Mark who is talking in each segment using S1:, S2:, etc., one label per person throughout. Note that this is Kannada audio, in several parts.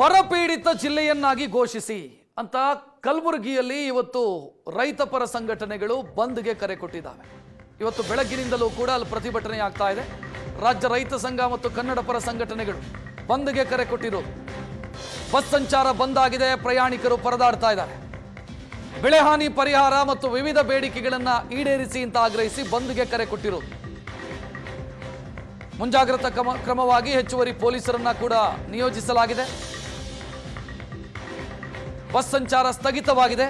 S1: ಬರಪೀಡಿತ ಜಿಲ್ಲೆಯನ್ನಾಗಿ ಘೋಷಿಸಿ ಅಂತ ಕಲಬುರಗಿಯಲ್ಲಿ ಇವತ್ತು ರೈತ ಪರ ಸಂಘಟನೆಗಳು ಬಂದ್ಗೆ ಕರೆ ಕೊಟ್ಟಿದ್ದಾವೆ. ಇವತ್ತು ಬೆಳಗ್ಗಿನಿಂದಲೂ ಕೂಡ ಅಲ್ಲಿ ಪ್ರತಿಭಟನೆ ಆಗ್ತಾ ಇದೆ. ರಾಜ್ಯ ರೈತ ಸಂಘ ಮತ್ತು ಕನ್ನಡ ಪರ ಸಂಘಟನೆಗಳು ಬಂದ್ಗೆ ಕರೆ ಕೊಟ್ಟಿರೋದು. ಬಸ್ ಸಂಚಾರ ಬಂದ್ ಆಗಿದೆ, ಪ್ರಯಾಣಿಕರು ಪರದಾಡ್ತಾ ಇದ್ದಾರೆ. ಬೆಳೆ ಹಾನಿ ಪರಿಹಾರ ಮತ್ತು ವಿವಿಧ ಬೇಡಿಕೆಗಳನ್ನು ಈಡೇರಿಸಿ ಅಂತ ಆಗ್ರಹಿಸಿ ಬಂದ್ಗೆ ಕರೆ ಕೊಟ್ಟಿರೋದು. ಮುಂಜಾಗ್ರತಾ ಕ್ರಮವಾಗಿ ಹೆಚ್ಚುವರಿ ಪೊಲೀಸರನ್ನ ಕೂಡ ನಿಯೋಜಿಸಲಾಗಿದೆ. ಬಸ್ ಸಂಚಾರ ಸ್ಥಗಿತವಾಗಿದೆ.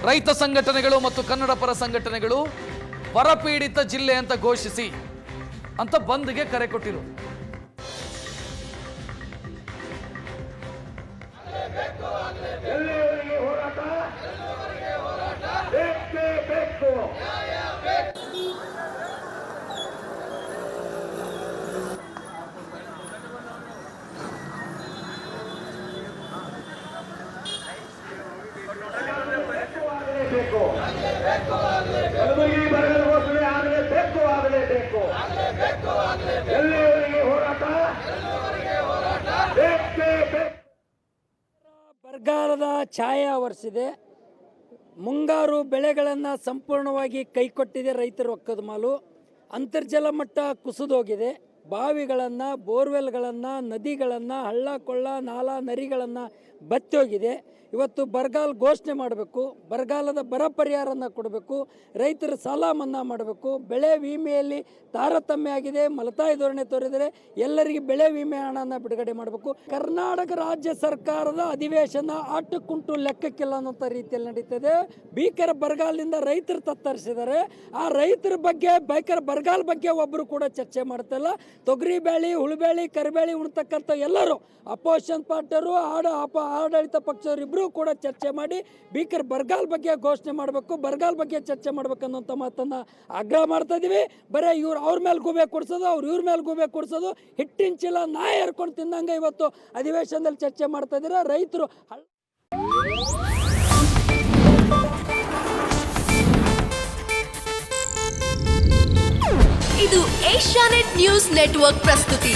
S1: ರೈತ ಸಂಘಟನೆಗಳು ಮತ್ತು ಕನ್ನಡ ಪರ ಸಂಘಟನೆಗಳು ಬರಪೀಡಿತ ಜಿಲ್ಲೆ ಅಂತ ಘೋಷಿಸಿ ಅಂತ ಬಂದ್ಗೆ ಕರೆ ಕೊಟ್ಟಿರೋದು.
S2: ಕಲಬುರಗಿ ಬರಗಾಲ ಘೋಷಣೆ ಆಗಲೇಬೇಕು. ಎಲ್ಲಿವರೆಗೆ ಹೋರಾಟ?
S3: ಬರಗಾಲದ ಛಾಯೆ ಆವರಿಸಿದೆ. ಮುಂಗಾರು ಬೆಳೆಗಳನ್ನು ಸಂಪೂರ್ಣವಾಗಿ ಕೈಕೊಟ್ಟಿದೆ ರೈತರ ಒಕ್ಕದ ಮಾಲು. ಅಂತರ್ಜಲ ಮಟ್ಟ ಕುಸಿದೋಗಿದೆ. ಬಾವಿಗಳನ್ನು, ಬೋರ್ವೆಲ್ಗಳನ್ನು, ನದಿಗಳನ್ನು, ಹಳ್ಳ ಕೊಳ್ಳ, ನಾಲಾ ನರಿಗಳನ್ನು ಬತ್ತಿ ಹೋಗಿದೆ. ಇವತ್ತು ಬರಗಾಲ ಘೋಷಣೆ ಮಾಡಬೇಕು, ಬರಗಾಲದ ಬರ ಪರಿಹಾರನ ಕೊಡಬೇಕು, ರೈತರ ಸಾಲ ಮನ್ನಾ ಮಾಡಬೇಕು, ಬೆಳೆ ವಿಮೆಯಲ್ಲಿ ತಾರತಮ್ಯ ಆಗಿದೆ, ಮಲತಾಯಿ ಧೋರಣೆ ತೋರಿದರೆ ಎಲ್ಲರಿಗೆ ಬೆಳೆ ವಿಮೆ ಹಣನ ಬಿಡುಗಡೆ ಮಾಡಬೇಕು. ಕರ್ನಾಟಕ ರಾಜ್ಯ ಸರ್ಕಾರದ ಅಧಿವೇಶನ ಆಟಕ್ಕುಂಟು ಲೆಕ್ಕಕ್ಕಿಲ್ಲ ಅನ್ನೋಂಥ ರೀತಿಯಲ್ಲಿ ನಡೀತದೆ. ಭೀಕರ ಬರಗಾಲದಿಂದ ರೈತರು ತತ್ತರಿಸಿದ್ದಾರೆ. ಆ ರೈತರ ಬಗ್ಗೆ, ಭೀಕರ ಬರಗಾಲ ಬಗ್ಗೆ ಒಬ್ಬರು ಕೂಡ ಚರ್ಚೆ ಮಾಡ್ತಿಲ್ಲ. ತೊಗರಿ ಬೇಳೆ, ಹುಳುಬೇಳೆ, ಕರಿಬೇಳೆ ಉಣ್ತಕ್ಕಂಥ ಎಲ್ಲರೂ ಅಪೋಸಿಷನ್ ಪಾರ್ಟಿಯವರು, ಆಡಳಿತ ಪಕ್ಷದವರು ಇಬ್ಬರೂ ಕೂಡ ಚರ್ಚೆ ಮಾಡಿ ಭೀಕರ ಬರಗಾಲ ಬಗ್ಗೆ ಘೋಷಣೆ ಮಾಡಬೇಕು, ಬರಗಾಲ ಬಗ್ಗೆ ಚರ್ಚೆ ಮಾಡ್ಬೇಕು ಅನ್ನೋಂಥ ಮಾತನ್ನು ಆಗ್ರಹ ಮಾಡ್ತಾ ಇದೀವಿ. ಬರೀ ಇವ್ರು ಅವ್ರ ಮೇಲೆ ಗೂಬೆ ಕೊಡಿಸೋದು, ಅವ್ರು ಇವ್ರ ಮೇಲೆ ಗೂಬೆ ಕೊಡಿಸೋದು, ಹಿಟ್ಟಿನ ಚೀಲ ನಾಯಿ ಹರ್ಕೊಂಡು ತಿನ್ನಂಗೆ ಇವತ್ತು ಅಧಿವೇಶನದಲ್ಲಿ ಚರ್ಚೆ ಮಾಡ್ತಾ ಇದ್ದೀರಾ. ರೈತರು
S4: ಇದು ಏಷ್ಯಾನೆಟ್ ನ್ಯೂಸ್ ನೆಟ್ವರ್ಕ್ ಪ್ರಸ್ತುತಿ.